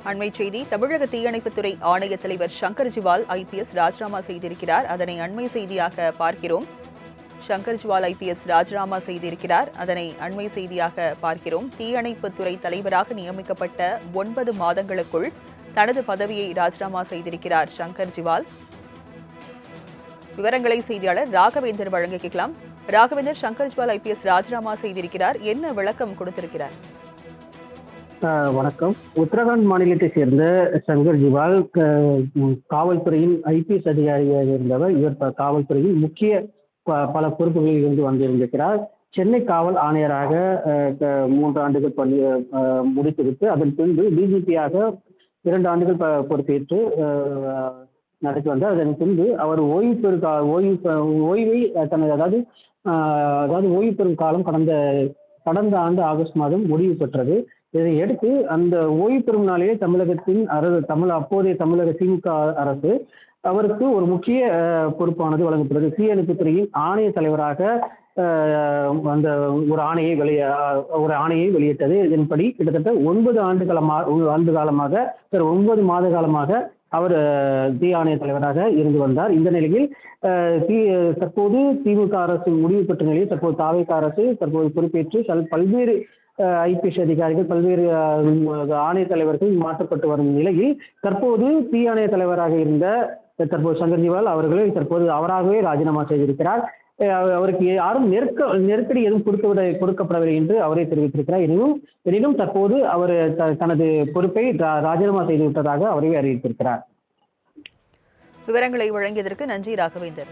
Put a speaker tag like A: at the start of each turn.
A: அண்மைச் செய்தி. தமிழக தீயணைப்புத்துறை ஆணைய தலைவர் சங்கர் ஜிவால் ஐபிஎஸ் ராஜினாமா செய்திருக்கிறார். அதனை அண்மை செய்தியாக பார்க்கிறோம். சங்கர் ஜிவால் ஐபிஎஸ் ராஜினாமா செய்திருக்கிறார். அதனை அண்மை செய்தியாக பார்க்கிறோம். தீயணைப்புத்துறை தலைவராக நியமிக்கப்பட்ட 9 மாதங்களுக்குள் தனது பதவியை ராஜினாமா செய்திருக்கிறார் சங்கர் ஜிவால். விவரங்களை செய்தியாளர் ராகவேந்தர் வழங்க கேட்கலாம். ராகவேந்தர், சங்கர் ஜிவால் ஐபிஎஸ் ராஜினாமா செய்திருக்கிறார், என்ன விளக்கம் கொடுத்திருக்கிறார்?
B: வணக்கம். உத்தரகாண்ட் மாநிலத்தை சேர்ந்த சங்கர் ஜிவால் காவல்துறையின் ஐபிஎஸ் அதிகாரியாக இருந்தவர். இவர் காவல்துறையின் முக்கிய பல பொறுப்புகளில் இருந்து வந்திருந்திருக்கிறார். சென்னை காவல் ஆணையராக 3 ஆண்டுகள் பணி முடித்துவிட்டு அதன் பின்பு டிஜிபியாக 2 ஆண்டுகள் பொறுப்பேற்று நடத்தி வந்தார். அதன் பின்பு அவர் ஓய்வை தனது அதாவது ஓய்வு பெறும் காலம் கடந்த ஆண்டு ஆகஸ்ட் மாதம் முடிவு பெற்றது. இதையடுத்து அந்த ஓய்வு பெறும் நாளிலே அப்போதைய தமிழக திமுக அரசு அவருக்கு ஒரு முக்கிய பொறுப்பானது வழங்கப்பட்டது. தீயணைப்புத்துறையின் ஆணைய தலைவராக அந்த ஒரு ஆணையை வெளியிட்டது. இதன்படி கிட்டத்தட்ட 9 மாத காலமாக அவர் தீ ஆணைய தலைவராக இருந்து வந்தார். இந்த நிலையில் தற்போது திமுக அரசு முடிவு பெற்ற நிலையில் தற்போது தாவேகா அரசு பொறுப்பேற்று பல்வேறு ஐபிஎஸ் அதிகாரிகள், பல்வேறு ஆணைய தலைவர்கள் மாற்றப்பட்டு வரும் நிலையில் தற்போது தீ ஆணைய தலைவராக இருந்த சங்கர் ஜிவால் அவராகவே ராஜினாமா செய்திருக்கிறார். அவருக்கு யாரும் நெருக்கடி எதுவும் கொடுக்கப்படவில்லை என்று அவரே தெரிவித்திருக்கிறார். எனினும் தற்போது அவர் தனது பொறுப்பை ராஜினாமா செய்துவிட்டதாக அவரே அறிவித்திருக்கிறார்.
A: விவரங்களை வழங்கியதற்கு நன்றி ராகவேந்தர்.